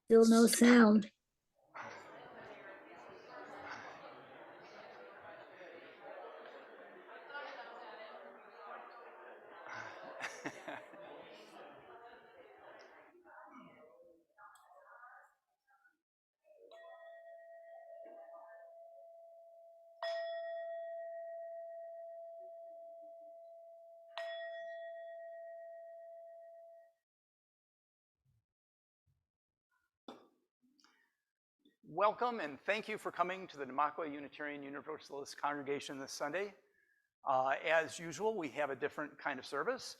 Still no sound. Welcome and thank you for coming to the Namakwa Unitarian Universalist Congregation this Sunday. As usual, we have a different kind of service.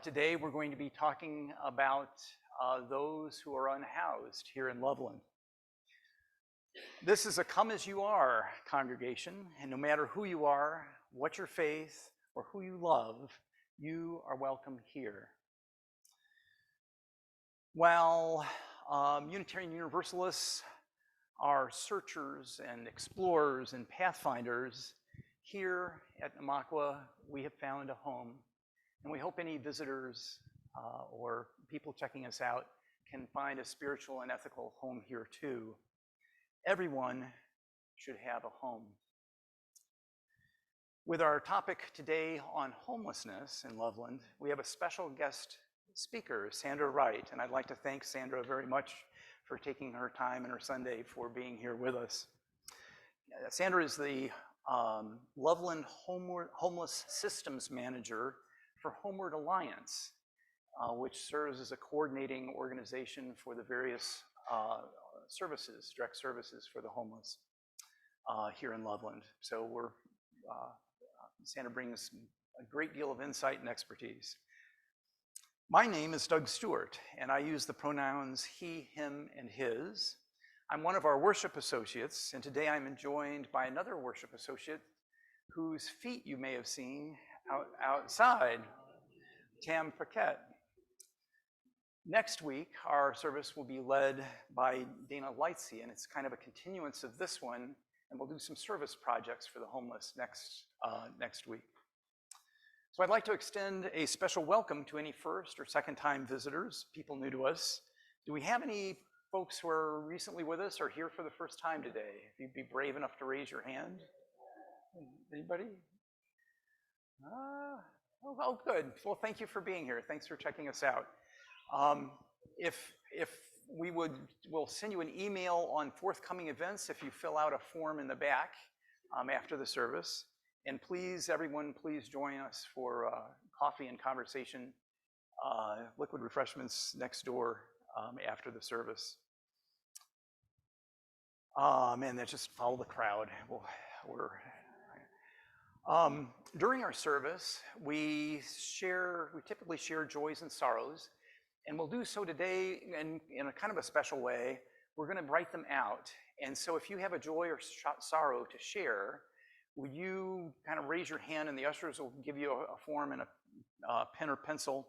Today we're going to be talking about those who are unhoused here in Loveland. This is a come as you are congregation, and no matter who you are, what your faith, or who you love, you are welcome here. While Unitarian Universalists are searchers and explorers and pathfinders, here at Namakwa we have found a home, and we hope any visitors or people checking us out can find a spiritual and ethical home here too. Everyone should have a home. With our topic today on homelessness in Loveland, we have a special guest speaker, Sandra Wright, and I'd like to thank Sandra very much for taking her time and her Sunday for being here with us. Sandra is the Loveland Homeless Systems Manager for Homeward Alliance, which serves as a coordinating organization for the various services, direct services for the homeless here in Loveland. So Sandra brings a great deal of insight and expertise. My name is Doug Stewart, and I use the pronouns he, him, and his. I'm one of our worship associates, and today I'm joined by another worship associate whose feet you may have seen outside, Tam Paquette. Next week, our service will be led by Dana Lightsey, and it's kind of a continuance of this one, and we'll do some service projects for the homeless next week. So I'd like to extend a special welcome to any first or second time visitors, people new to us. Do we have any folks who are recently with us or here for the first time today? If you'd be brave enough to raise your hand. Anybody? Oh, good. Well, thank you for being here. Thanks for checking us out. If we'll send you an email on forthcoming events if you fill out a form in the back after the service. And please, everyone, please join us for coffee and conversation, liquid refreshments next door after the service. And then just follow the crowd. During our service, we typically share joys and sorrows, and we'll do so today in a kind of a special way. We're going to write them out. And so if you have a joy or sorrow to share, would you kind of raise your hand, and the ushers will give you a form and a pen or pencil,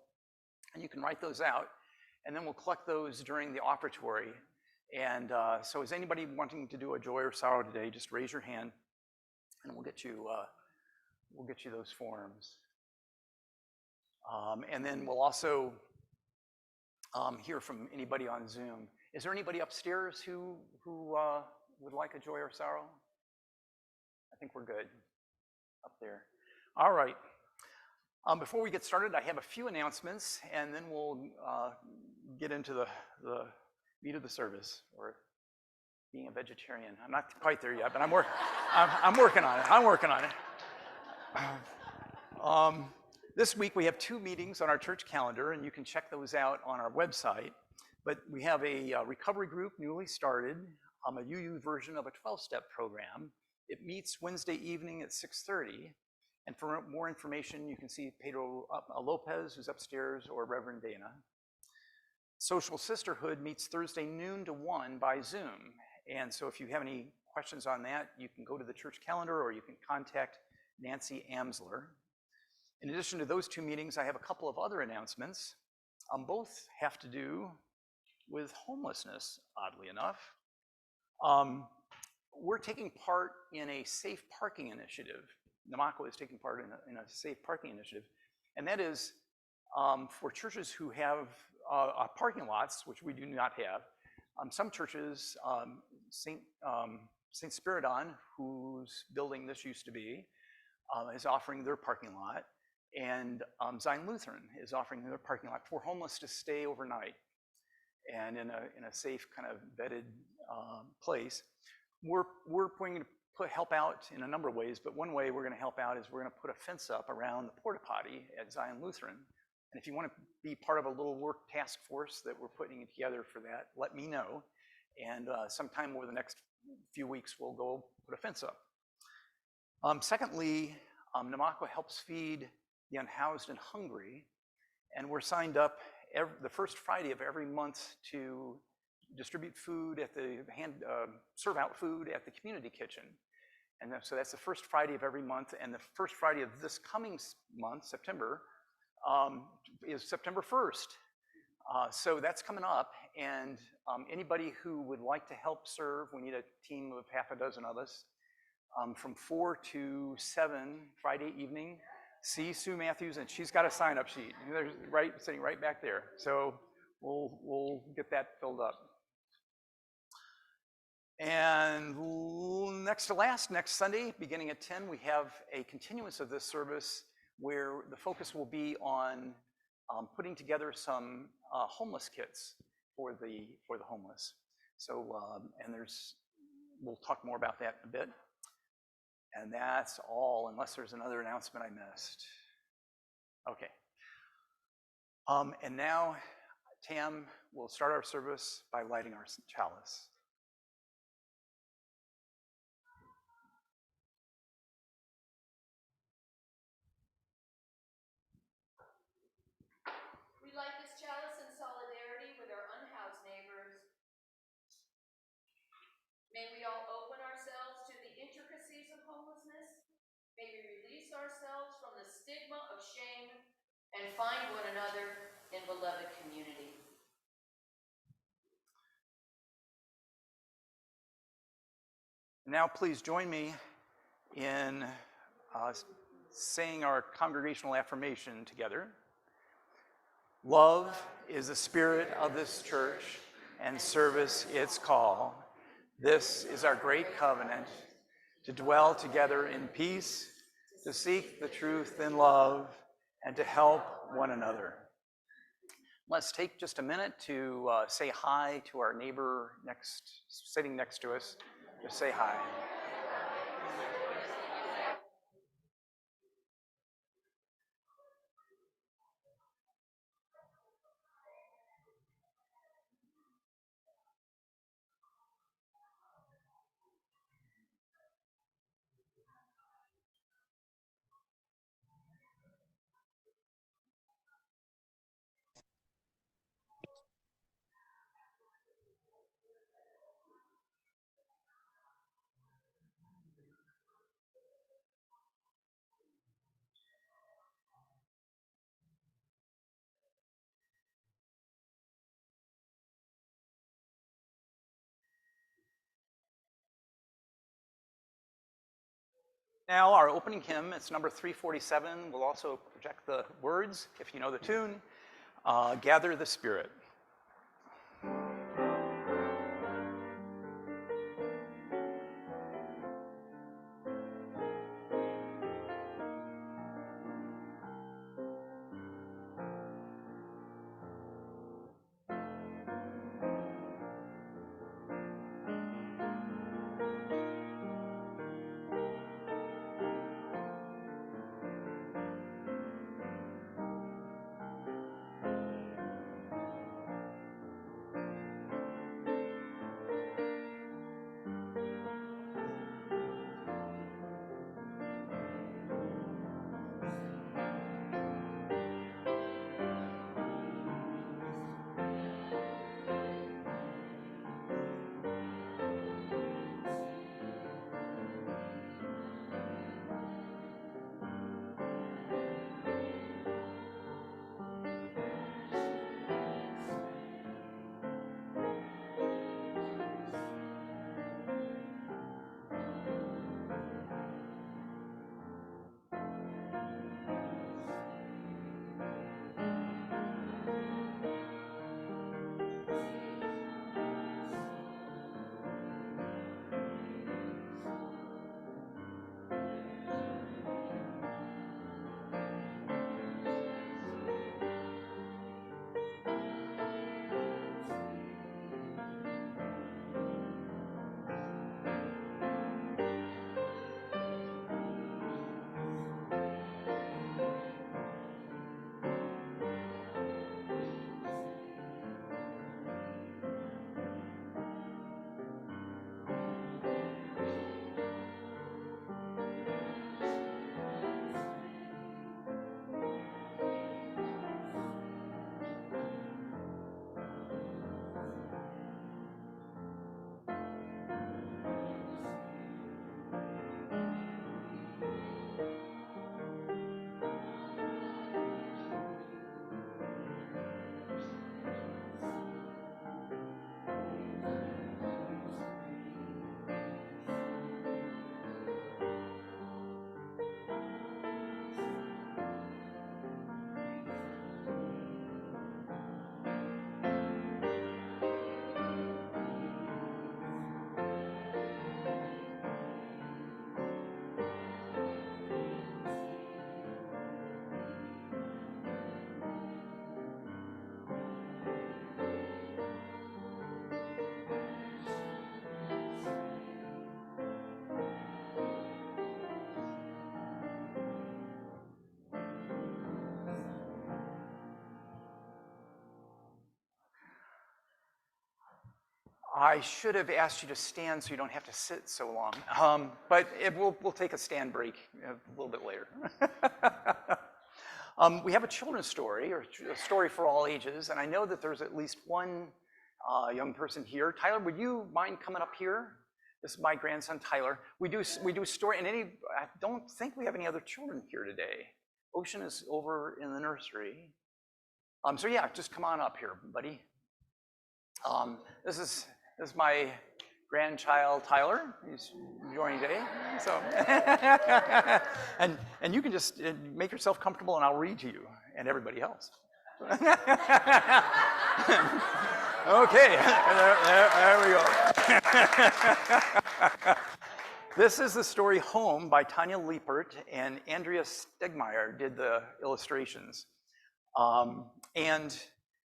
and you can write those out, and then we'll collect those during the offertory. And so is anybody wanting to do a joy or sorrow today, just raise your hand, and we'll get you those forms. And then we'll also hear from anybody on Zoom. Is there anybody upstairs who would like a joy or sorrow? I think we're good up there. All right. Before we get started, I have a few announcements, and then we'll get into the meat of the service, or being a vegetarian. I'm not quite there yet, but I'm working on it. This week we have 2 meetings on our church calendar, and you can check those out on our website. But we have a recovery group newly started, a UU version of a 12-step program. It meets Wednesday evening at 6:30, and for more information, you can see Pedro Lopez, who's upstairs, or Reverend Dana. Social Sisterhood meets Thursday noon to 1 by Zoom, and so if you have any questions on that, you can go to the church calendar, or you can contact Nancy Amsler. In addition to those 2 meetings, I have a couple of other announcements. Both have to do with homelessness, oddly enough. We're taking part in a safe parking initiative. Namakwa is taking part in a safe parking initiative, and that is For churches who have parking lots, which we do not have, some churches, St. Spiridon, whose building this used to be, is offering their parking lot, and Zion Lutheran is offering their parking lot for homeless to stay overnight, and in a safe kind of vetted place. We're going to help out in a number of ways, but one way we're going to help out is we're going to put a fence up around the porta potty at Zion Lutheran. And if you want to be part of a little work task force that we're putting together for that, let me know. And sometime over the next few weeks, we'll go put a fence up. Secondly, Namaqua helps feed the unhoused and hungry, and we're signed up the first Friday of every month to distribute food at the serve out food at the community kitchen. And so that's the first Friday of every month, and the first Friday of this coming month, September, is September 1st. So that's coming up, and anybody who would like to help serve, we need a team of half a dozen of us, from 4 to 7 Friday evening. See Sue Matthews, and she's got a sign-up sheet. There's sitting right back there. So we'll get that filled up. And next to last, next Sunday, beginning at 10, we have a continuance of this service where the focus will be on putting together some homeless kits for the homeless. So, and we'll talk more about that in a bit. And that's all, unless there's another announcement I missed. Okay. And now, Tam will start our service by lighting our chalice. We light this chalice in solidarity with our unhoused neighbors. May we all open ourselves to the intricacies of homelessness. May we release ourselves from the stigma of shame and find one another in beloved community. Now please join me in saying our congregational affirmation together. Love is the spirit of this church, and service its call. This is our great covenant, to dwell together in peace, to seek the truth in love, and to help one another. Let's take just a minute to say hi to our neighbor sitting next to us. Just say hi. Now our opening hymn, it's number 347. We'll also project the words, if you know the tune. Gather the Spirit. I should have asked you to stand so you don't have to sit so long, but we'll take a stand break a little bit later. We have a children's story, or a story for all ages, and I know that there's at least one young person here. Tyler, would you mind coming up here? This is my grandson, Tyler. We do story, and I don't think we have any other children here today. Ocean is over in the nursery. So yeah, just come on up here, buddy. This is my grandchild, Tyler. He's enjoying today. So, and you can just make yourself comfortable, and I'll read to you and everybody else. Okay, there we go. This is the story Home by Tanya Liepert, and Andrea Stegmeyer did the illustrations. And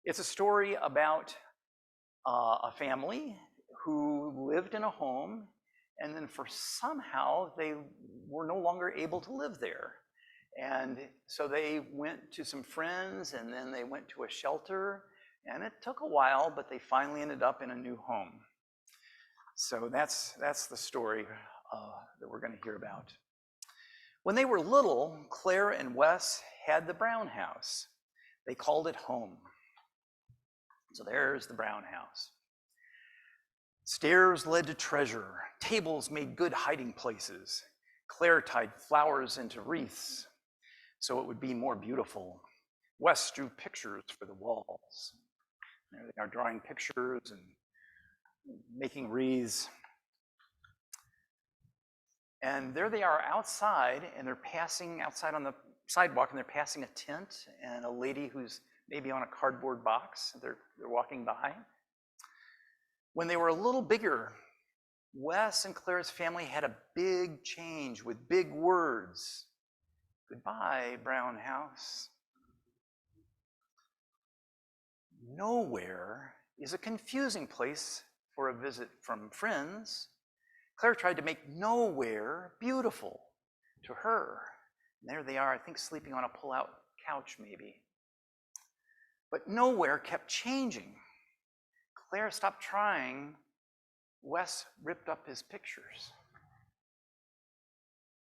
it's a story about a family who lived in a home, and then somehow they were no longer able to live there. And so they went to some friends, and then they went to a shelter, and it took a while, but they finally ended up in a new home. So that's the story that we're going to hear about. When they were little, Claire and Wes had the brown house. They called it home. So there's the brown house. Stairs led to treasure. Tables made good hiding places. Claire tied flowers into wreaths so it would be more beautiful. Wes drew pictures for the walls. There they are, drawing pictures and making wreaths. And there they are outside, and they're passing outside on the sidewalk, and they're passing a tent and a lady who's maybe on a cardboard box. They're walking by. When they were a little bigger, Wes and Claire's family had a big change with big words. Goodbye, brown house. Nowhere is a confusing place for a visit from friends. Claire tried to make nowhere beautiful to her. And there they are, I think, sleeping on a pull-out couch maybe. But nowhere kept changing. Claire stopped trying. Wes ripped up his pictures.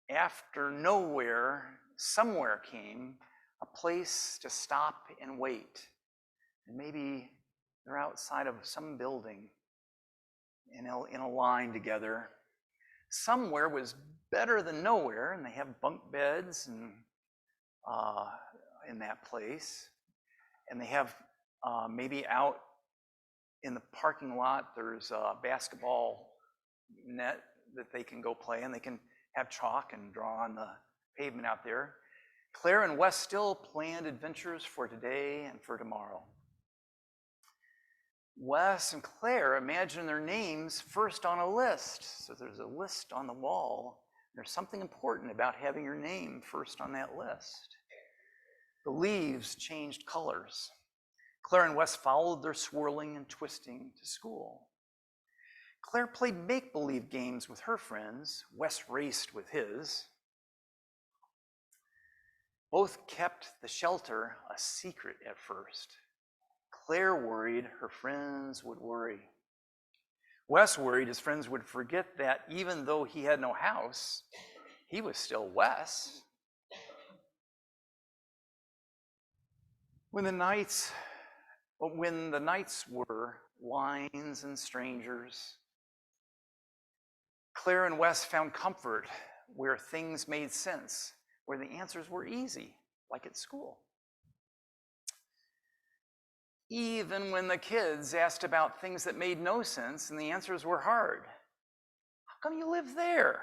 After nowhere, somewhere came a place to stop and wait. And maybe they're outside of some building in a line together. Somewhere was better than nowhere, and they have bunk beds and in that place. And they have maybe out in the parking lot, there's a basketball net that they can go play, and they can have chalk and draw on the pavement out there. Claire and Wes still planned adventures for today and for tomorrow. Wes and Claire imagined their names first on a list. So there's a list on the wall. There's something important about having your name first on that list. The leaves changed colors. Claire and Wes followed their swirling and twisting to school. Claire played make-believe games with her friends. Wes raced with his. Both kept the shelter a secret at first. Claire worried her friends would worry. Wes worried his friends would forget that even though he had no house, he was still Wes. When the nights were lines and strangers, Claire and Wes found comfort where things made sense, where the answers were easy, like at school. Even when the kids asked about things that made no sense and the answers were hard. How come you live there?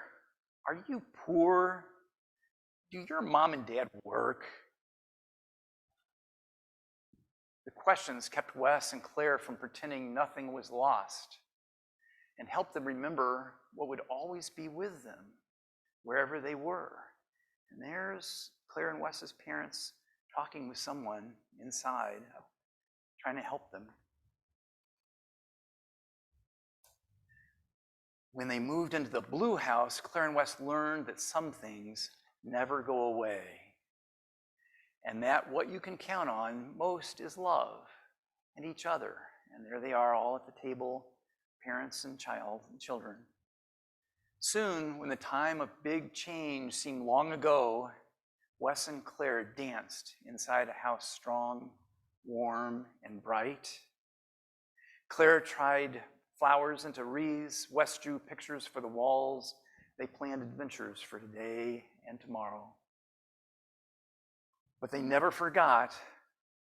Are you poor? Do your mom and dad work? The questions kept Wes and Claire from pretending nothing was lost and helped them remember what would always be with them wherever they were. And there's Claire and Wes's parents talking with someone inside, trying to help them. When they moved into the blue house, Claire and Wes learned that some things never go away, and that what you can count on most is love and each other. And there they are, all at the table, parents and children. Soon, when the time of big change seemed long ago, Wes and Claire danced inside a house strong, warm, and bright. Claire tried flowers into wreaths. Wes drew pictures for the walls. They planned adventures for today and tomorrow. But they never forgot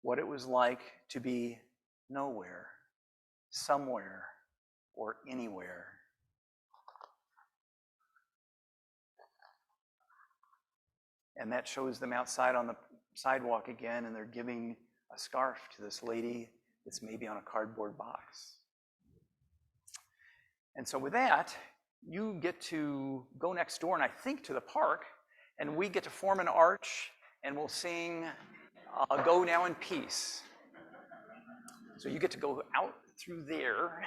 what it was like to be nowhere, somewhere, or anywhere. And that shows them outside on the sidewalk again, and they're giving a scarf to this lady that's maybe on a cardboard box. And so with that, you get to go next door, and I think to the park, and we get to form an arch, and we'll sing Go Now in Peace. So you get to go out through there.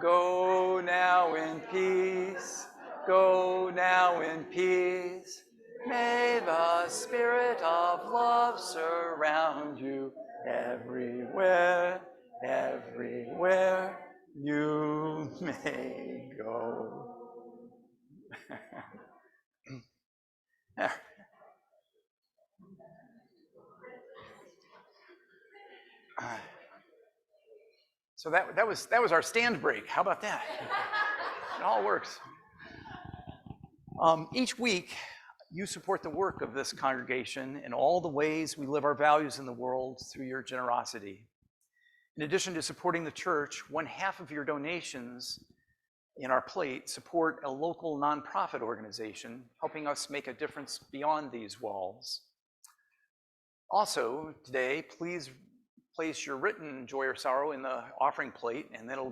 Go now in peace, go now in peace. May the spirit of love surround you everywhere, everywhere you may go. So that was our stand break. How about that? It all works. Each week, you support the work of this congregation in all the ways we live our values in the world through your generosity. In addition to supporting the church, 1/2 of your donations in our plate support a local nonprofit organization, helping us make a difference beyond these walls. Also, today, please place your written joy or sorrow in the offering plate, and it'll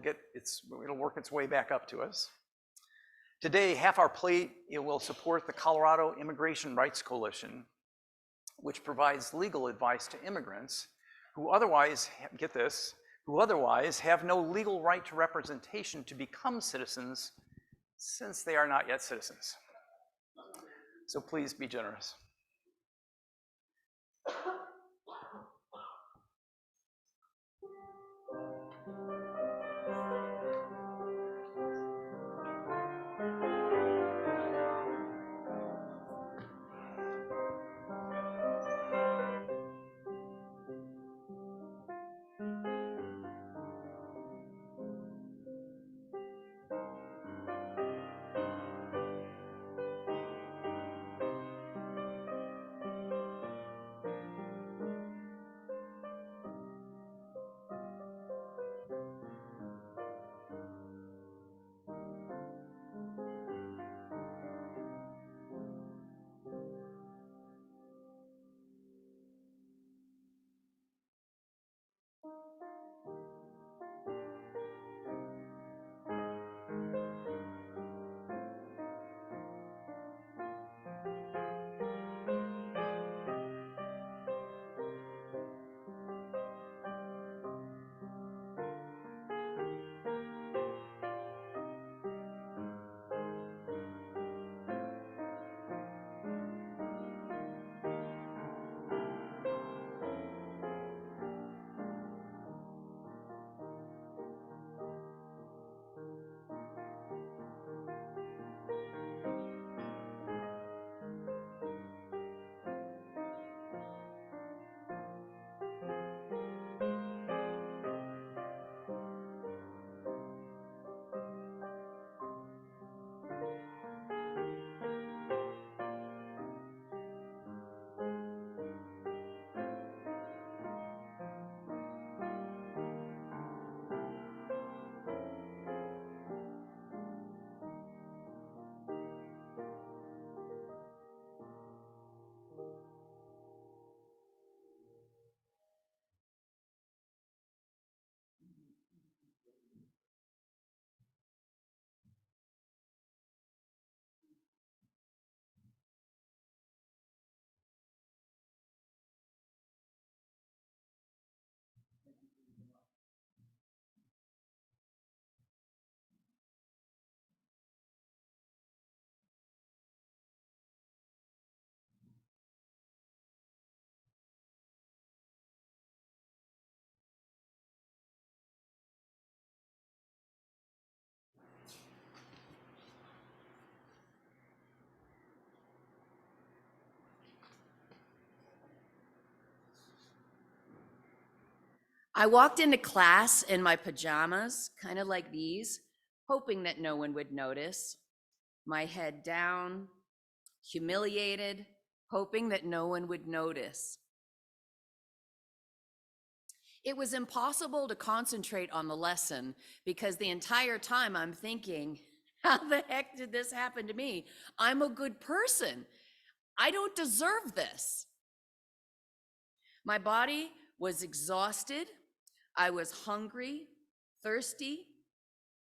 work its way back up to us. Today, half our plate, it will support the Colorado Immigration Rights Coalition, which provides legal advice to immigrants who otherwise, get this, who otherwise have no legal right to representation to become citizens since they are not yet citizens. So please be generous. I walked into class in my pajamas, kind of like these, hoping that no one would notice. My head down, humiliated, hoping that no one would notice. It was impossible to concentrate on the lesson because the entire time I'm thinking, how the heck did this happen to me? I'm a good person. I don't deserve this. My body was exhausted. I was hungry, thirsty,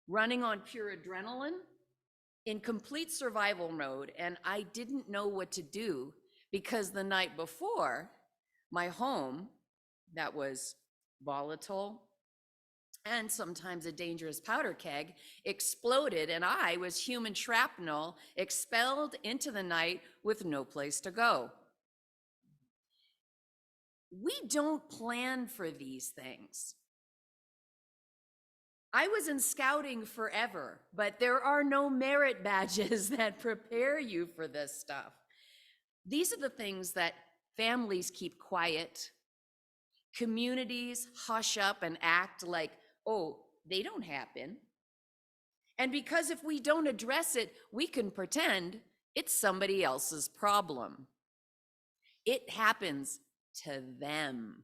running on pure adrenaline, in complete survival mode, and I didn't know what to do because the night before, my home, that was volatile and sometimes a dangerous powder keg, exploded, and I was human shrapnel expelled into the night with no place to go. We don't plan for these things. I was in scouting forever, but there are no merit badges that prepare you for this stuff. These are the things that families keep quiet. Communities hush up and act like, oh, they don't happen. And because if we don't address it, we can pretend it's somebody else's problem. It happens to them.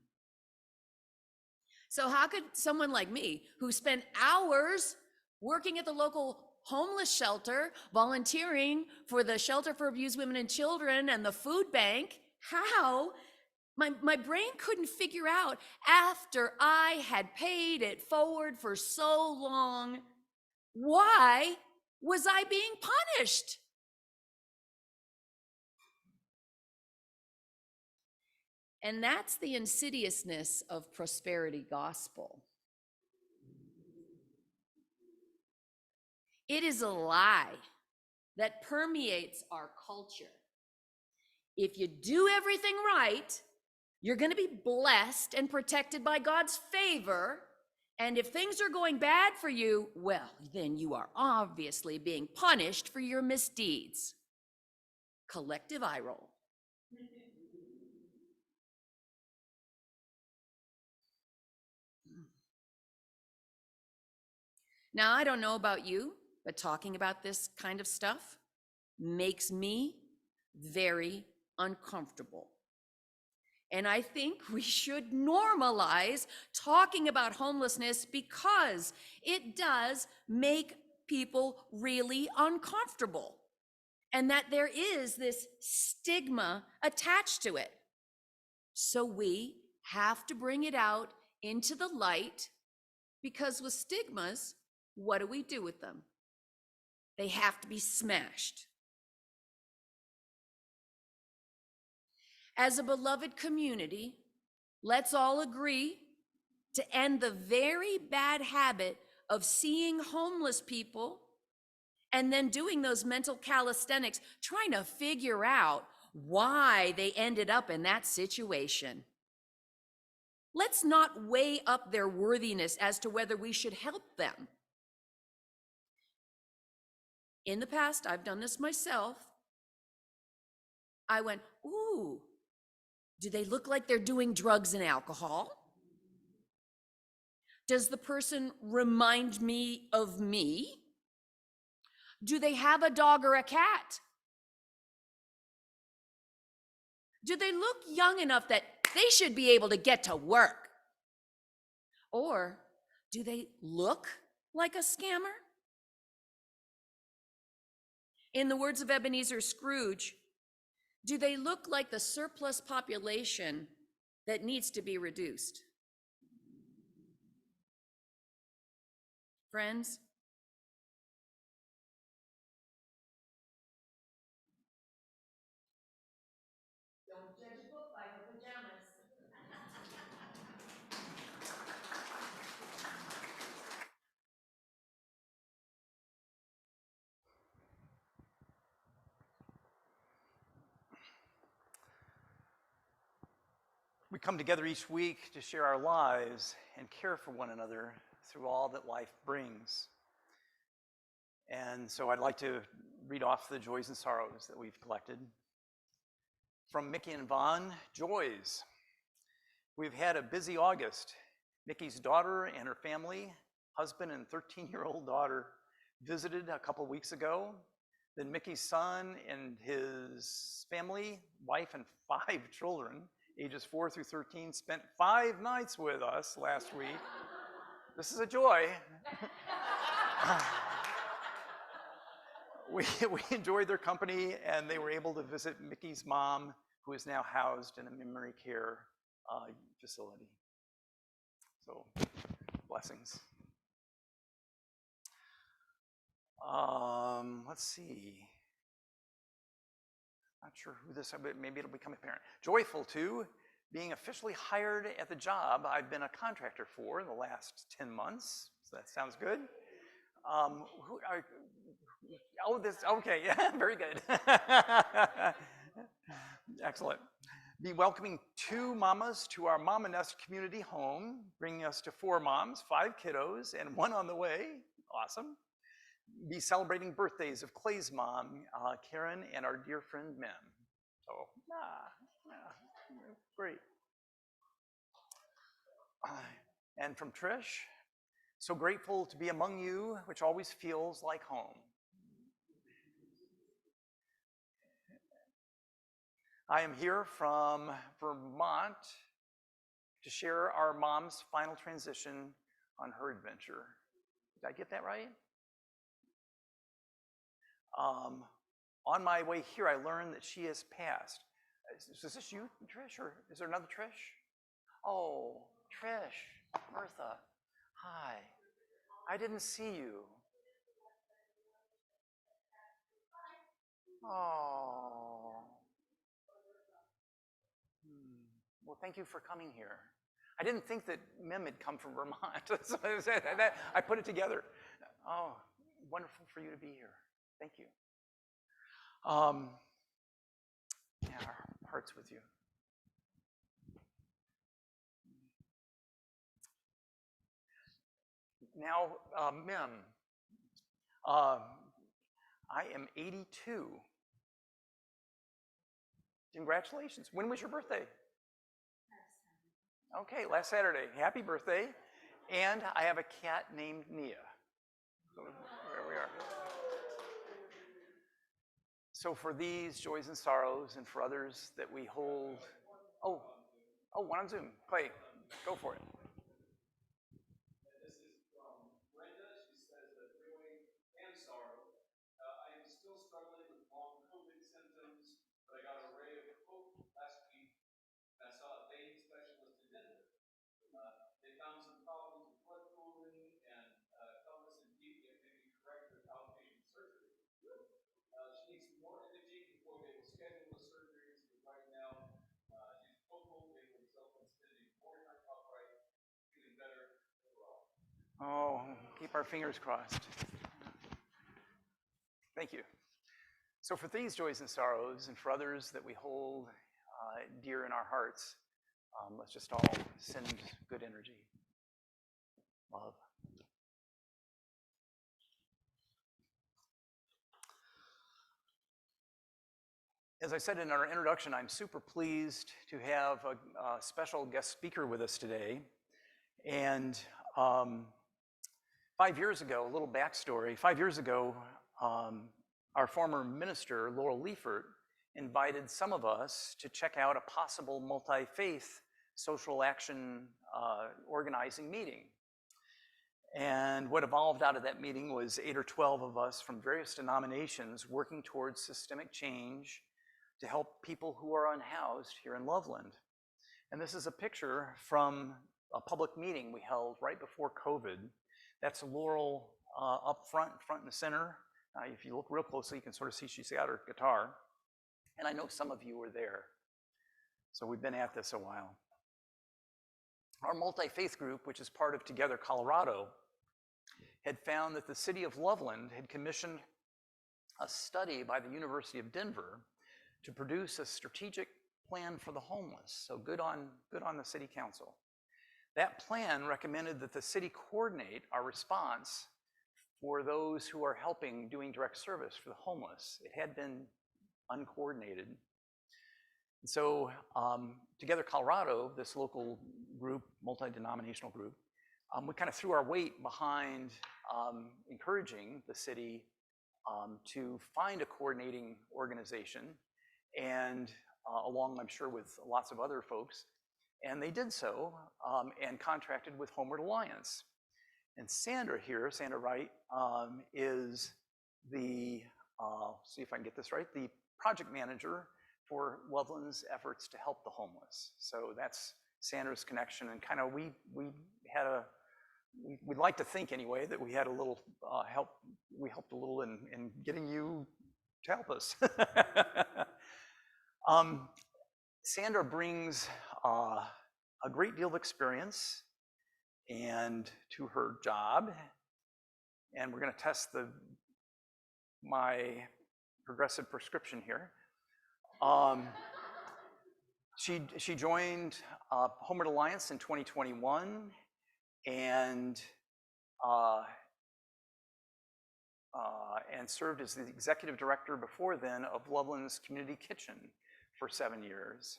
So how could someone like me, who spent hours working at the local homeless shelter, volunteering for the Shelter for Abused Women and Children and the food bank, how my brain couldn't figure out, after I had paid it forward for so long, why was I being punished? And that's the insidiousness of prosperity gospel. It is a lie that permeates our culture. If you do everything right, you're going to be blessed and protected by God's favor. And if things are going bad for you, well, then you are obviously being punished for your misdeeds. Collective eye roll. Now, I don't know about you, but talking about this kind of stuff makes me very uncomfortable. And I think we should normalize talking about homelessness because it does make people really uncomfortable. And that there is this stigma attached to it. So we have to bring it out into the light, because with stigmas, what do we do with them? They have to be smashed. As a beloved community, let's all agree to end the very bad habit of seeing homeless people and then doing those mental calisthenics, trying to figure out why they ended up in that situation. Let's not weigh up their worthiness as to whether we should help them. In the past, I've done this myself. I went, ooh, do they look like they're doing drugs and alcohol? Does the person remind me of me? Do they have a dog or a cat? Do they look young enough that they should be able to get to work? Or do they look like a scammer? In the words of Ebenezer Scrooge, do they look like the surplus population that needs to be reduced? Friends, don't judge a book by her pajamas. We come together each week to share our lives and care for one another through all that life brings. And so I'd like to read off the joys and sorrows that we've collected. From Mickey and Vaughn, joys. We've had a busy August. Mickey's daughter and her family, husband and 13-year-old daughter, visited a couple weeks ago. Then Mickey's son and his family, wife and 5 children, ages 4 through 13, spent 5 nights with us last week. This is a joy. We enjoyed their company, and they were able to visit Mickey's mom, who is now housed in a memory care facility. So, blessings. Let's see. Not sure who this, but maybe it'll become apparent. Joyful too, being officially hired at the job I've been a contractor for in the last 10 months. So that sounds good. Okay, yeah, very good. Excellent. Be welcoming 2 mamas to our Mama Nest community home, bringing us to 4 moms, 5 kiddos, and 1 on the way. Awesome. Be celebrating birthdays of Clay's mom, Karen, and our dear friend, Mem. So, great. And from Trish, so grateful to be among you, which always feels like home. I am here from Vermont to share our mom's final transition on her adventure. Did I get that right? On my way here, I learned that she has passed. Is this you, Trish, or is there another Trish? Oh, Trish, Bertha, hi. I didn't see you. Oh. Well, thank you for coming here. I didn't think that Mem had come from Vermont, so I put it together. Oh, wonderful for you to be here. Thank you. Yeah, our hearts with you. Now, Mem, I am 82. Congratulations. When was your birthday? Okay, last Saturday. Happy birthday. And I have a cat named Nia. So there we are. So for these joys and sorrows, and for others that we hold, oh, one on Zoom. Clay, go for it. This is from Brenda. She says that joy and sorrow. I am still struggling with long COVID symptoms, but I got a ray of hope last week. I saw a vein specialist in Denver. They found some problems with blood pooling and pelvis and deep that can be corrected with outpatient surgery. She needs more imaging before they will schedule the surgeries, but right now she's hopeful they will result in spending more time upright, feeling better overall. Oh, keep our fingers crossed. Thank you. So for these joys and sorrows, and for others that we hold dear in our hearts, let's just all send good energy, love. As I said in our introduction, I'm super pleased to have a special guest speaker with us today. And 5 years ago, a little backstory, 5 years ago, our former minister, Laurel Liefert, invited some of us to check out a possible multi-faith social action organizing meeting. And what evolved out of that meeting was 8 or 12 of us from various denominations working towards systemic change to help people who are unhoused here in Loveland. And this is a picture from a public meeting we held right before COVID. That's Laurel up front and center. If you look real closely, you can sort of see she's got her guitar. And I know some of you were there. So we've been at this a while. Our multi-faith group, which is part of Together Colorado, had found that the city of Loveland had commissioned a study by the University of Denver to produce a strategic plan for the homeless. So good on the city council. That plan recommended that the city coordinate our response for those who are helping doing direct service for the homeless. It had been uncoordinated. So Together Colorado, this local group, multi-denominational group, we kind of threw our weight behind encouraging the city to find a coordinating organization, and along, I'm sure, with lots of other folks. And they did so and contracted with Homeward Alliance. And Sandra here, Sandra Wright, is the, see if I can get this right, the project manager for Loveland's efforts to help the homeless. So that's Sandra's connection, and kind of we'd like to think anyway that we had a little help. We helped a little in getting you to help us. Sandra brings a great deal of experience and to her job, and we're going to test my progressive prescription here. She joined Homeward Alliance in 2021 and served as the executive director before then of Loveland's Community Kitchen for 7 years.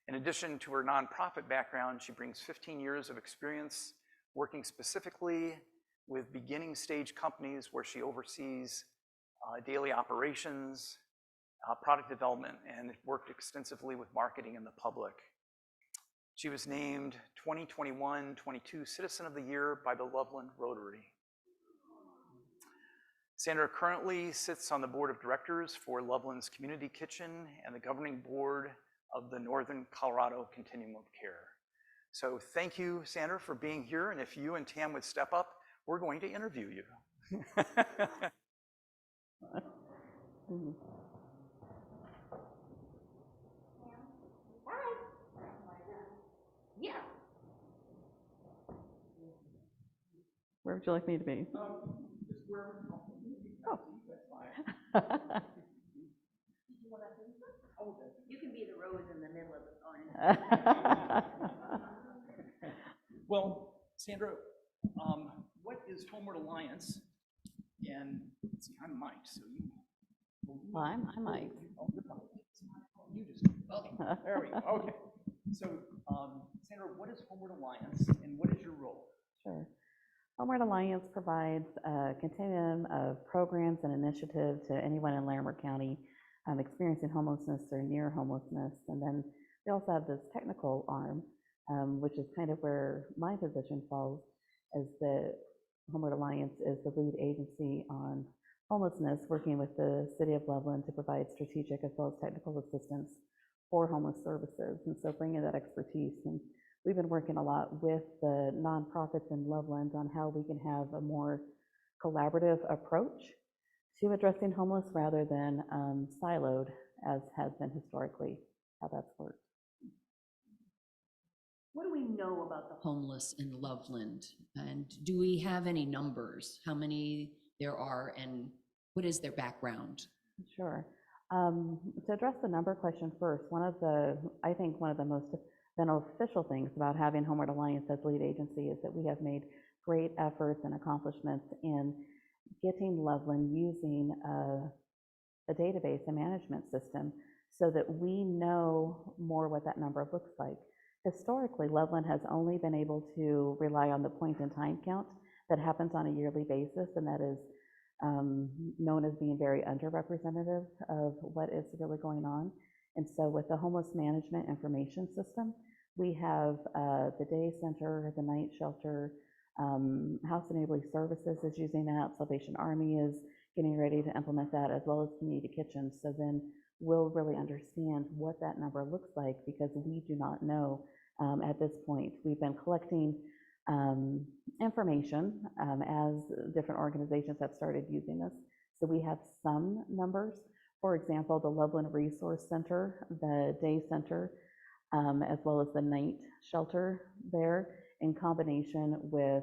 In addition to her nonprofit background, she brings 15 years of experience working specifically with beginning stage companies where she oversees daily operations, product development, and worked extensively with marketing and the public. She was named 2021-22 Citizen of the Year by the Loveland Rotary. Sandra currently sits on the board of directors for Loveland's Community Kitchen and the governing board of the Northern Colorado Continuum of Care. So thank you, Sandra, for being here. And if you and Tam would step up, we're going to interview you. Yeah. Where would you like me to be? Just wherever. Oh. You can be the rose in the middle of the thorn. Well, Sandra, what is Homeward Alliance? And let's see, I'm Mike, so you. Well, I'm Mike. Oh, you're probably. You just. Okay. There we go. Okay. So, Sandra, what is Homeward Alliance, and what is your role? Sure. Homeward Alliance provides a continuum of programs and initiatives to anyone in Larimer County experiencing homelessness or near homelessness. And then we also have this technical arm, which is kind of where my position falls, as the Homeward Alliance is the lead agency on homelessness, working with the City of Loveland to provide strategic as well as technical assistance for homeless services. And so bringing that expertise, and we've been working a lot with the nonprofits in Loveland on how we can have a more collaborative approach to addressing homeless rather than siloed, as has been historically how that's worked. What do we know about the homeless in Loveland? And do we have any numbers? How many there are, and what is their background? Sure. To address the number question first, I think one of the most beneficial things about having Homeward Alliance as lead agency is that we have made great efforts and accomplishments in getting Loveland using a database and management system so that we know more what that number looks like. Historically, Loveland has only been able to rely on the point in time count that happens on a yearly basis, and that is known as being very underrepresentative of what is really going on. And so with the homeless management information system, we have the day center, the night shelter, House Enabling Services is using that, Salvation Army is getting ready to implement that, as well as community kitchens. So then we'll really understand what that number looks like, because we do not know at this point. We've been collecting information as different organizations have started using this. So we have some numbers. For example, the Loveland Resource Center, the day center, as well as the night shelter there, in combination with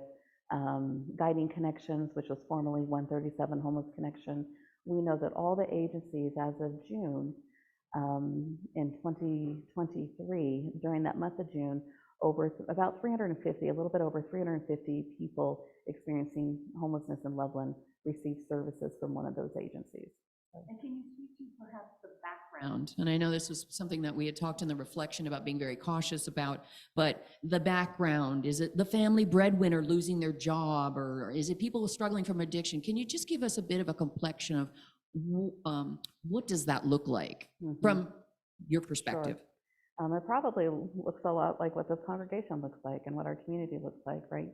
Guiding Connections, which was formerly 137 Homeless Connection. We know that all the agencies as of June in 2023, during that month of June, about 350, a little bit over 350 people experiencing homelessness in Loveland received services from one of those agencies. And can you speak to perhaps the background background, and I know this was something that we had talked in the reflection about being very cautious about, but the background, is it the family breadwinner losing their job, or is it people struggling from addiction? Can you just give us a bit of a complexion of what does that look like from your perspective? It probably looks a lot like what this congregation looks like and what our community looks like, right?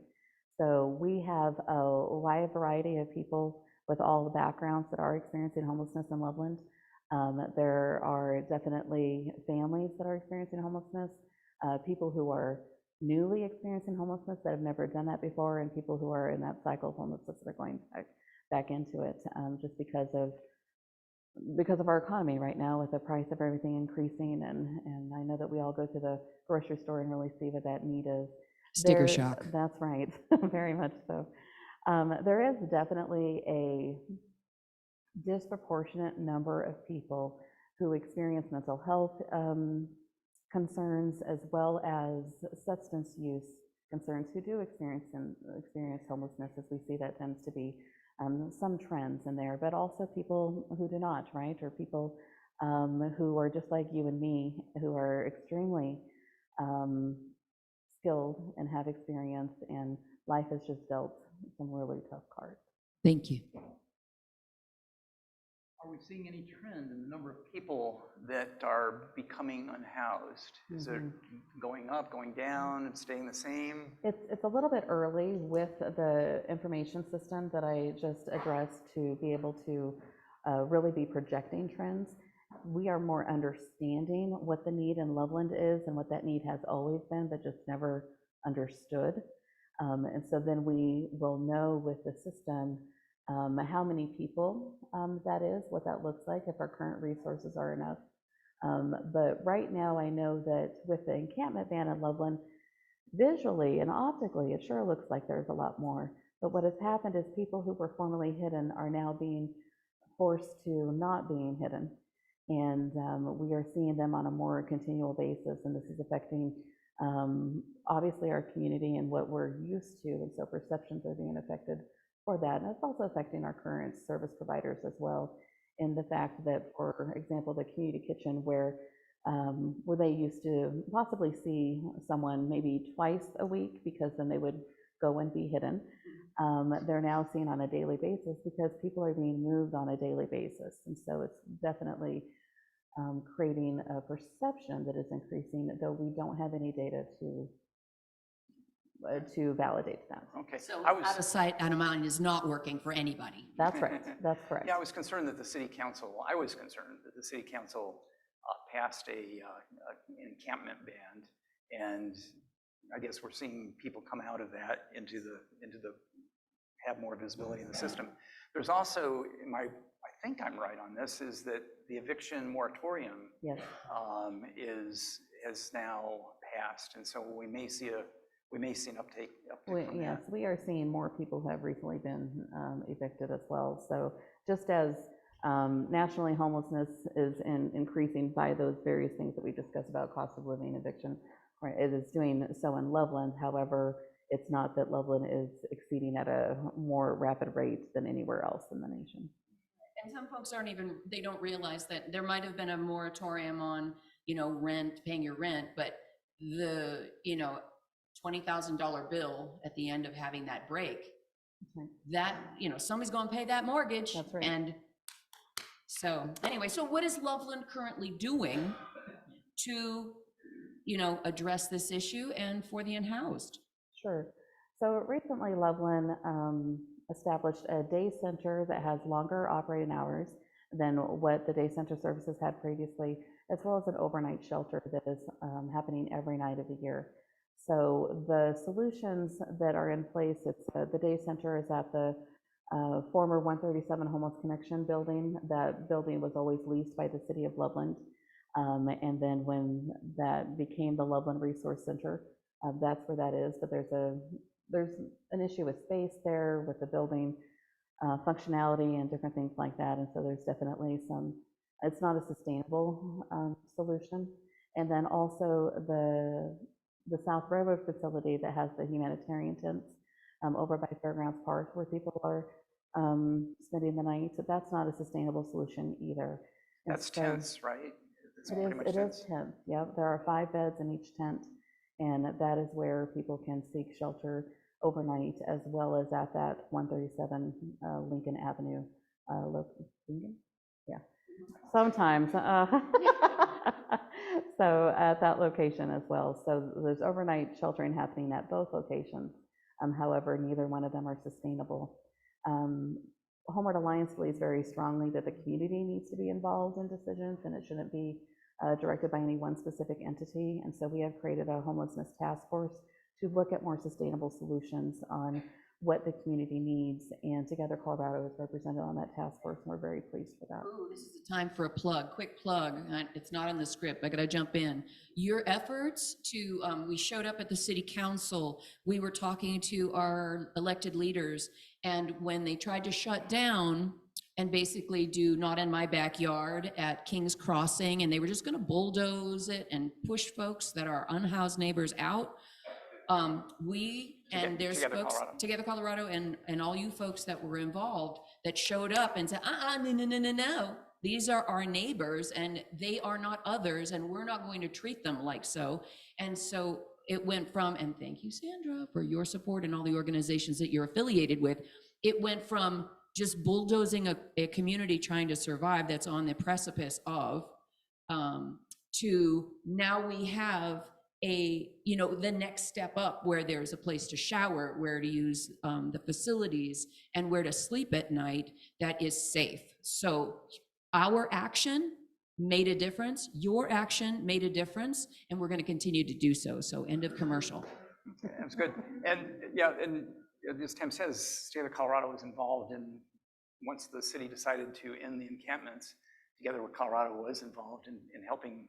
So we have a wide variety of people with all the backgrounds that are experiencing homelessness in Loveland. There are definitely families that are experiencing homelessness, people who are newly experiencing homelessness that have never done that before, and people who are in that cycle of homelessness that are going back into it, just because of our economy right now, with the price of everything increasing. And I know that we all go to the grocery store and really see what that need is. Sticker shock. That's right, very much so. There is definitely a disproportionate number of people who experience mental health concerns, as well as substance use concerns, who do experience homelessness, as we see that tends to be some trends in there, but also people who do not, right? Or people who are just like you and me, who are extremely skilled and have experience, and life has just dealt some really tough cards. Thank you. Are we seeing any trend in the number of people that are becoming unhoused? Is it going up, going down, and staying the same? It's a little bit early with the information system that I just addressed to be able to really be projecting trends. We are more understanding what the need in Loveland is and what that need has always been, but just never understood. And so then we will know with the system how many people that is, what that looks like, if our current resources are enough. But right now I know that with the encampment ban in Loveland, visually and optically, it sure looks like there's a lot more. But what has happened is people who were formerly hidden are now being forced to not being hidden. And we are seeing them on a more continual basis, and this is affecting obviously our community and what we're used to, and so perceptions are being affected for that. And it's also affecting our current service providers as well, in the fact that, for example, the community kitchen, where they used to possibly see someone maybe twice a week, because then they would go and be hidden, they're now seen on a daily basis because people are being moved on a daily basis. And so it's definitely creating a perception that is increasing, though we don't have any data to validate that. Okay. So out of sight, out of mind is not working for anybody. That's right. That's correct. Yeah, I was concerned that the city council passed a encampment ban, and I guess we're seeing people come out of that into the have more visibility in the system. There's also, I think I'm right on this, is that the eviction moratorium Yes. has now passed, and so we may see an uptake from Yes, that. we are seeing more people who have recently been evicted as well. So just as nationally homelessness is increasing by those various things that we discussed about cost of living, eviction, right, it is doing so in Loveland. However, it's not that Loveland is exceeding at a more rapid rate than anywhere else in the nation. And some folks they don't realize that there might have been a moratorium on, rent, paying your rent, but the, $20,000 bill at the end of having that break, that, somebody's going to pay that mortgage. That's right. And so anyway, so what is Loveland currently doing to, address this issue and for the unhoused? Sure. So recently Loveland established a day center that has longer operating hours than what the day center services had previously, as well as an overnight shelter that is happening every night of the year. So the solutions that are in place, the day center is at the former 137 Homeless Connection building. That building was always leased by the city of Loveland. And then when that became the Loveland Resource Center, that's where that is. But there's an issue with space there, with the building functionality and different things like that. And so there's definitely it's not a sustainable solution. And then also the South Railroad facility that has the humanitarian tents over by Fairgrounds Park, where people are spending the night, that's not a sustainable solution either. And That's so tense, right? It's pretty much it is tense. tent, yep. There are 5 beds in each tent, and that is where people can seek shelter overnight, as well as at that 137 Lincoln Avenue. Lincoln? Yeah, sometimes. So at that location as well. So there's overnight sheltering happening at both locations. However, neither one of them are sustainable. Homeward Alliance believes very strongly that the community needs to be involved in decisions, and it shouldn't be directed by any one specific entity. And so we have created a homelessness task force to look at more sustainable solutions on what the community needs. And Together Colorado is represented on that task force, and we're very pleased for that. Ooh, this is the time for a plug, quick plug. It's not on the script, I gotta jump in. Your efforts to, we showed up at the city council, we were talking to our elected leaders, and when they tried to shut down and basically do not in my backyard at King's Crossing, and they were just gonna bulldoze it and push folks that are unhoused neighbors out, there's Together folks, Colorado. Together Colorado, and all you folks that were involved that showed up and said, no. These are our neighbors and they are not others, and we're not going to treat them like so. And so it went from, and thank you, Sandra, for your support and all the organizations that you're affiliated with. It went from just bulldozing a community trying to survive that's on the precipice of, to now we have the next step up where there's a place to shower, where to use the facilities, and where to sleep at night that is safe. So our action made a difference, your action made a difference, and we're going to continue to do so. So end of commercial. Okay, that's good. And yeah, and as Tim says, state of Colorado was involved in, once the city decided to end the encampments, Together with Colorado was involved in helping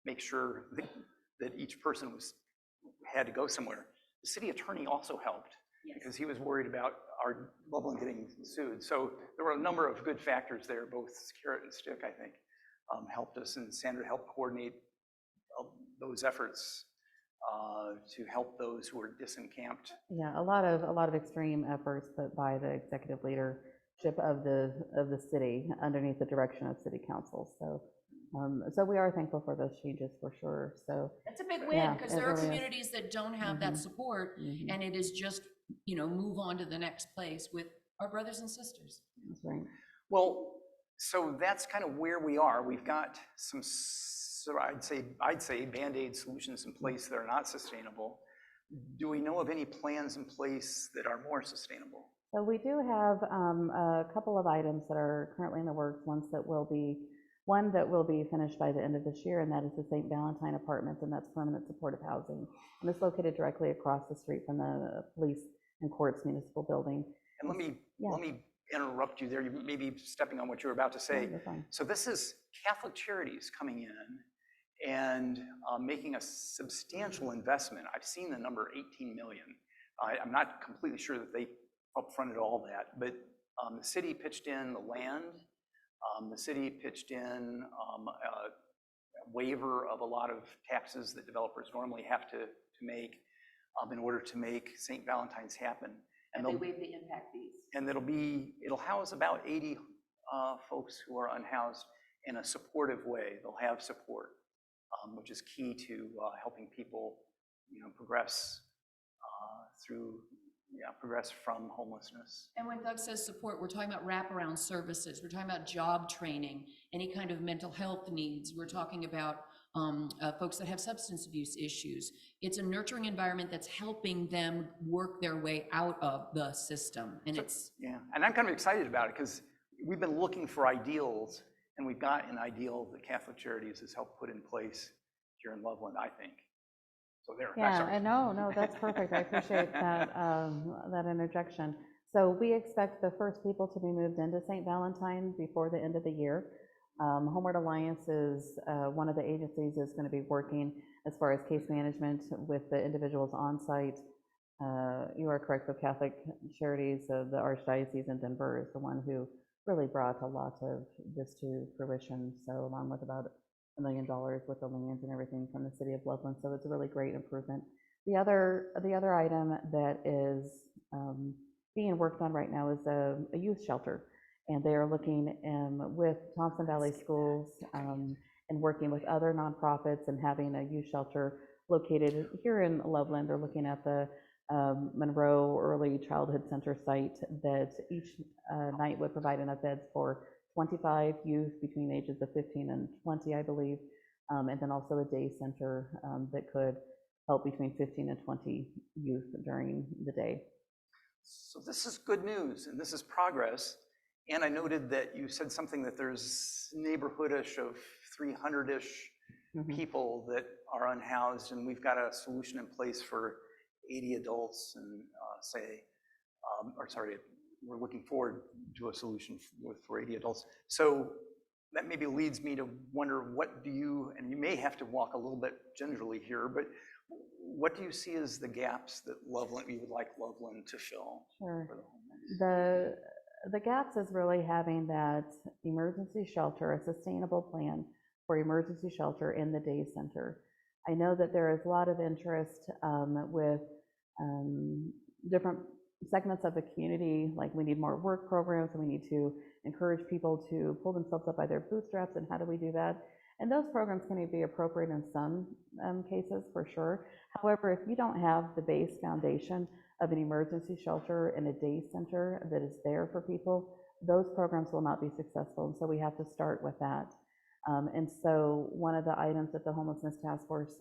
make sure that each person had to go somewhere. The city attorney also helped, yes, because he was worried about our Loveland getting sued. So there were a number of good factors there, both carrot and stick, I think, helped us, and Sandra helped coordinate those efforts to help those who were disencamped. Yeah, a lot of extreme efforts put by the executive leadership of the city underneath the direction of city council. So we are thankful for those changes for sure. So that's a big win, because there are really communities that don't have that support, and it is just, move on to the next place with our brothers and sisters. That's right. Well, so that's kind of where we are. We've got some, so I'd say Band-Aid solutions in place that are not sustainable. Do we know of any plans in place that are more sustainable? So we do have a couple of items that are currently in the works. One that will be finished by the end of this year, and that is the St. Valentine Apartments, and that's permanent supportive housing. And it's located directly across the street from the police and courts municipal building. And let me interrupt you there. You may be stepping on what you were about to say. So this is Catholic Charities coming in and making a substantial investment. I've seen the number 18 million. I'm not completely sure that they upfronted all that, but the city pitched in the land. The city pitched in a waiver of a lot of taxes that developers normally have to make in order to make St. Valentine's happen. And they waive the impact fees. And it'll house about 80 folks who are unhoused in a supportive way. They'll have support, which is key to helping people, progress progress from homelessness. And when Doug says support, we're talking about wraparound services. We're talking about job training, any kind of mental health needs. We're talking about folks that have substance abuse issues. It's a nurturing environment that's helping them work their way out of the system. And and I'm kind of excited about it because we've been looking for ideals, and we've got an ideal that Catholic Charities has helped put in place here in Loveland, I think. So there. Yeah, no, that's perfect. I appreciate that that interjection. So we expect the first people to be moved into St. Valentine before the end of the year. Homeward Alliance is one of the agencies that's going to be working as far as case management with the individuals on site. You are correct, with Catholic Charities of the Archdiocese in Denver is the one who really brought a lot of this to fruition. So along with about $1 million with the lands and everything from the city of Loveland. So it's a really great improvement. The other item that is being worked on right now is a youth shelter. And they are looking with Thompson Valley Schools and working with other nonprofits and having a youth shelter located here in Loveland. They're looking at the Monroe Early Childhood Center site that each night would provide enough beds for 25 youth between ages of 15 and 20, I believe, and then also a day center that could help between 15 and 20 youth during the day. So this is good news, and this is progress. And I noted that you said something that there's neighborhood-ish of 300-ish people that are unhoused, and we've got a solution in place for 80 adults, and we're looking forward to a solution for 80 adults. So that maybe leads me to wonder, what do you, and you may have to walk a little bit gingerly here, but what do you see as the gaps that you would like Loveland to fill? Sure. For the homeless? The gaps is really having that emergency shelter, a sustainable plan for emergency shelter in the day center. I know that there is a lot of interest with different segments of the community, like we need more work programs, and we need to encourage people to pull themselves up by their bootstraps, and how do we do that? And those programs can be appropriate in some cases, for sure. However, if you don't have the base foundation of an emergency shelter and a day center that is there for people, those programs will not be successful. And so we have to start with that. And so one of the items that the Homelessness Task Force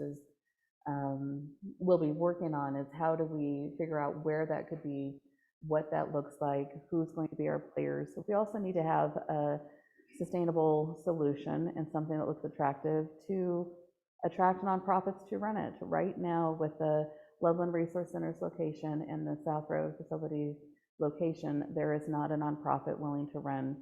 will be working on is, how do we figure out where that could be, what that looks like, who's going to be our players. So we also need to have a sustainable solution and something that looks attractive to attract nonprofits to run it. Right now, with the Loveland Resource Center's location and the South Road facility location, there is not a nonprofit willing to run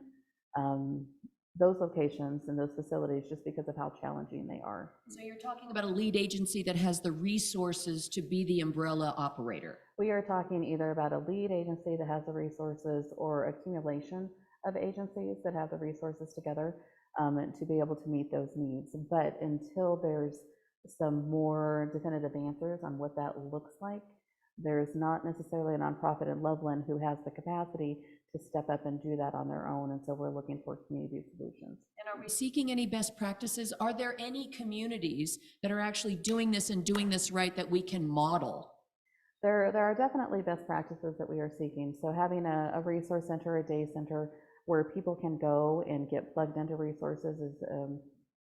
those locations and those facilities, just because of how challenging they are. So you're talking about a lead agency that has the resources to be the umbrella operator. We are talking either about a lead agency that has the resources, or accumulation of agencies that have the resources together to be able to meet those needs. But until there's some more definitive answers on what that looks like, there's not necessarily a nonprofit in Loveland who has the capacity to step up and do that on their own. And so we're looking for community solutions. And are we seeking any best practices? Are there any communities that are actually doing this and doing this right that we can model? There are definitely best practices that we are seeking. So having a resource center, a day center, where people can go and get plugged into resources is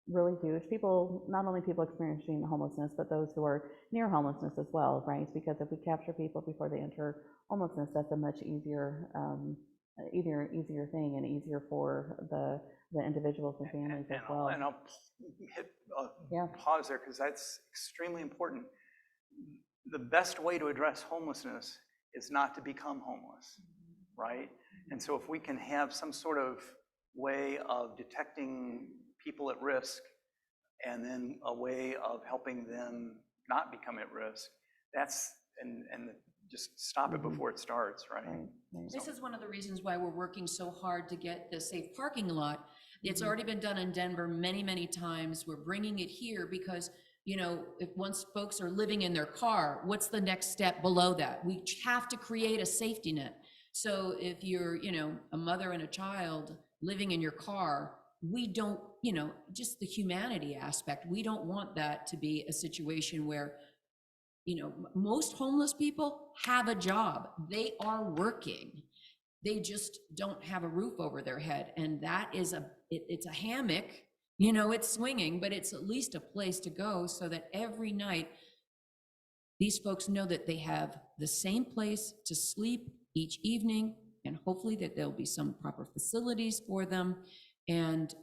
really huge. People, not only people experiencing homelessness, but those who are near homelessness as well, right? Because if we capture people before they enter homelessness, that's a much easier thing, and easier for the individuals and families as well. And I'll hit pause there, because that's extremely important. The best way to address homelessness is not to become homeless, right? And so if we can have some sort of way of detecting people at risk, and then a way of helping them not become at risk, and just stop it before it starts, right? This is one of the reasons why we're working so hard to get the safe parking lot. It's already been done in Denver many, many times. We're bringing it here because, you know, if once folks are living in their car, what's the next step below that? We have to create a safety net. So if you're, you know, a mother and a child living in your car, we don't, you know, just the humanity aspect, we don't want that to be a situation where, you know, most homeless people have a job. They are working. They just don't have a roof over their head. And that is it's a hammock, you know, it's swinging, but it's at least a place to go, so that every night these folks know that they have the same place to sleep each evening, and hopefully that there'll be some proper facilities for them. And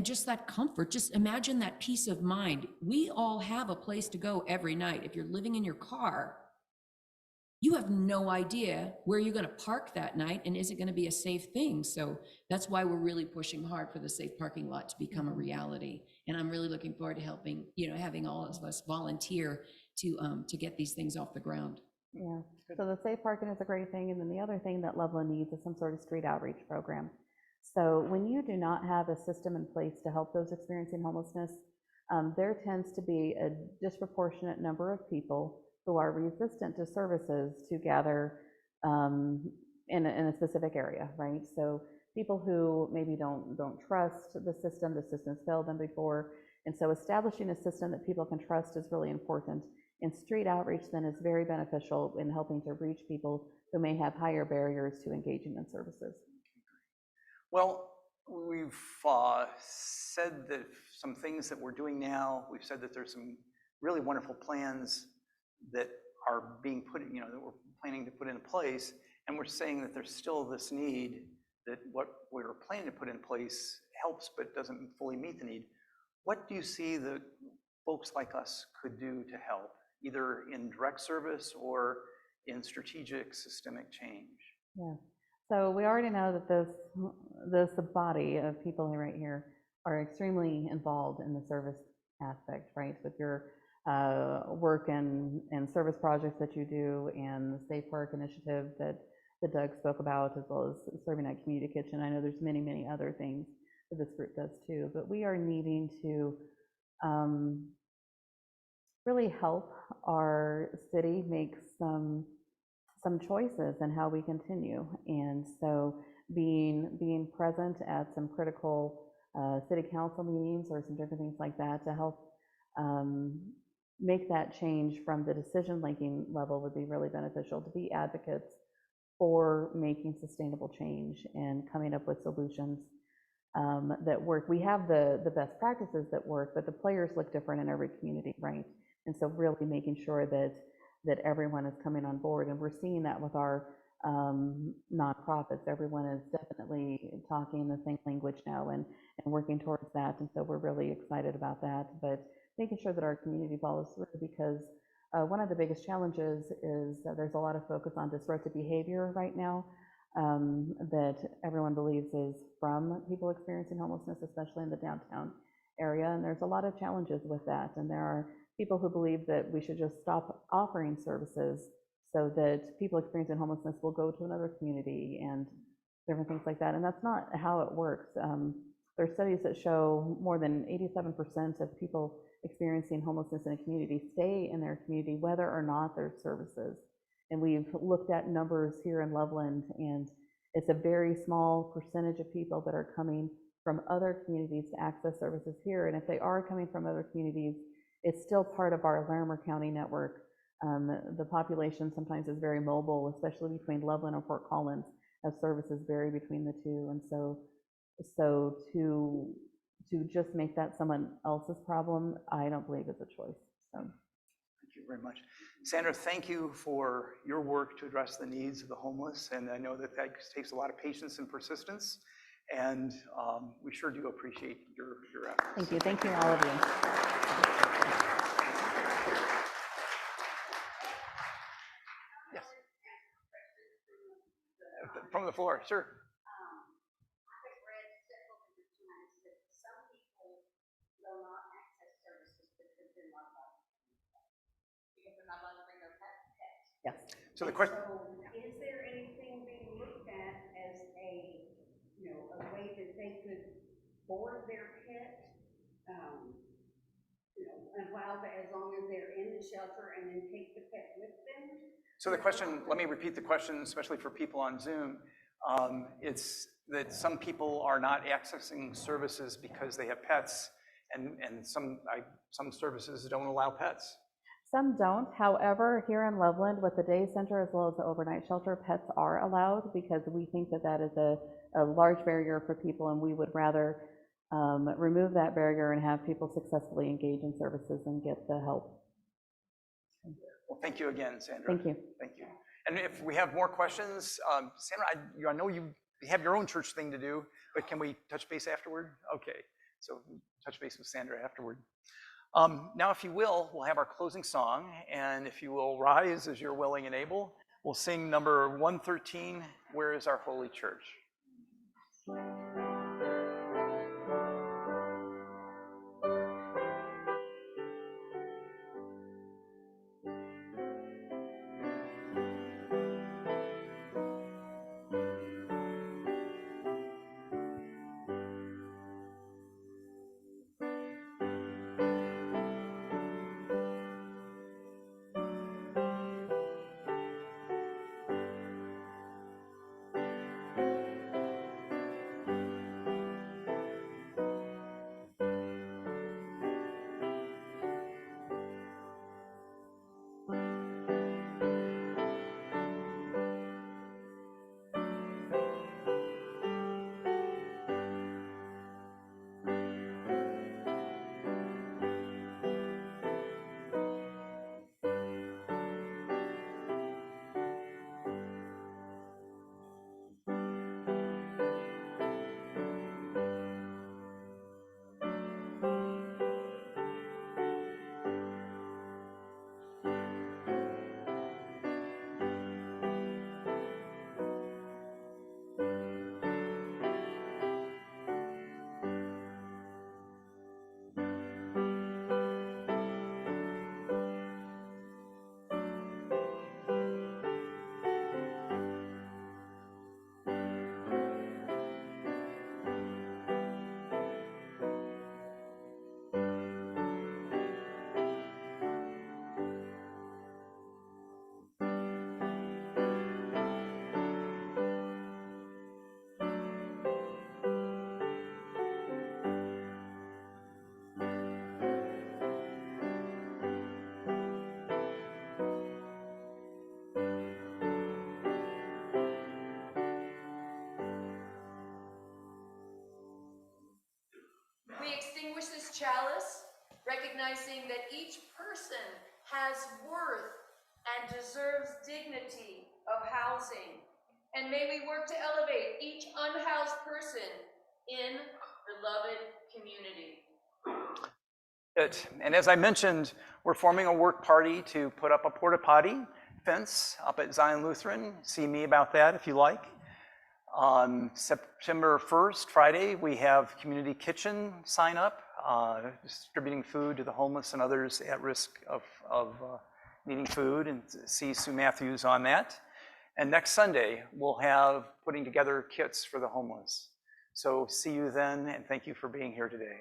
just that comfort, just imagine that peace of mind. We all have a place to go every night. If you're living in your car, you have no idea where you're going to park that night, and is it going to be a safe thing? So that's why we're really pushing hard for the safe parking lot to become a reality. And I'm really looking forward to helping, you know, having all of us volunteer to get these things off the ground. Yeah, so the safe parking is a great thing. And then the other thing that Loveland needs is some sort of street outreach program. So when you do not have a system in place to help those experiencing homelessness, there tends to be a disproportionate number of people who are resistant to services to gather in a specific area, right? So people who maybe don't trust the system's failed them before. And so establishing a system that people can trust is really important. And street outreach then is very beneficial in helping to reach people who may have higher barriers to engaging in services. Well, we've said that some things that we're doing now, we've said that there's some really wonderful plans that are being put, that we're planning to put into place, and we're saying that there's still this need, that what we're planning to put in place helps but doesn't fully meet the need. What do you see that folks like us could do to help, either in direct service or in strategic systemic change? Yeah. So we already know that this body of people right here are extremely involved in the service aspect, right? With your work and service projects that you do, and the Safe Park initiative that Doug spoke about, as well as serving at Community Kitchen. I know there's many, many other things that this group does too, but we are needing to really help our city make some choices in how we continue. And so being present at some critical city council meetings or some different things like that to help make that change from the decision-making level would be really beneficial, to be advocates for making sustainable change and coming up with solutions that work. We have the best practices that work, but the players look different in every community, right? And so really making sure that everyone is coming on board, and we're seeing that with our nonprofits. Everyone is definitely talking the same language now and working towards that, and so we're really excited about that. But making sure that our community follows through, because one of the biggest challenges is that there's a lot of focus on disruptive behavior right now that everyone believes is from people experiencing homelessness, especially in the downtown area, and there's a lot of challenges with that. And there are people who believe that we should just stop offering services so that people experiencing homelessness will go to another community and different things like that. And that's not how it works. There are studies that show more than 87% of people experiencing homelessness in a community stay in their community, whether or not there's services. And we've looked at numbers here in Loveland, and it's a very small percentage of people that are coming from other communities to access services here. And if they are coming from other communities, it's still part of our Larimer County network. The population sometimes is very mobile, especially between Loveland and Fort Collins, as services vary between the two. And so to just make that someone else's problem, I don't believe is a choice. So. Thank you very much. Sandra, thank you for your work to address the needs of the homeless. And I know that takes a lot of patience and persistence. And we sure do appreciate your efforts. Thank you. Thank you, all of you. Yes. From the floor, sure. Yes. So the question. So is there anything being looked at as a way that they could board their pet, as long as they're in the shelter, and then take the pet with them? So the question, let me repeat the question, especially for people on Zoom. It's that some people are not accessing services because they have pets, and some services don't allow pets. Some don't. However, here in Loveland, with the day center as well as the overnight shelter, pets are allowed, because we think that that is a large barrier for people, and we would rather remove that barrier and have people successfully engage in services and get the help. Well, thank you again, Sandra. Thank you. Thank you. And if we have more questions, Sandra, I know you have your own church thing to do, but can we touch base afterward? Okay, so touch base with Sandra afterward. Now, if you will, we'll have our closing song, and if you will rise as you're willing and able, we'll sing number 113, Where is Our Holy Church? recognizing that each person has worth and deserves dignity of housing. And may we work to elevate each unhoused person in the beloved community. Good. And as I mentioned, we're forming a work party to put up a porta potty fence up at Zion Lutheran. See me about that if you like. On September 1st, Friday, we have community kitchen sign up, distributing food to the homeless and others at risk of needing food, and see Sue Matthews on that. And next Sunday, we'll have putting together kits for the homeless. So see you then, and thank you for being here today.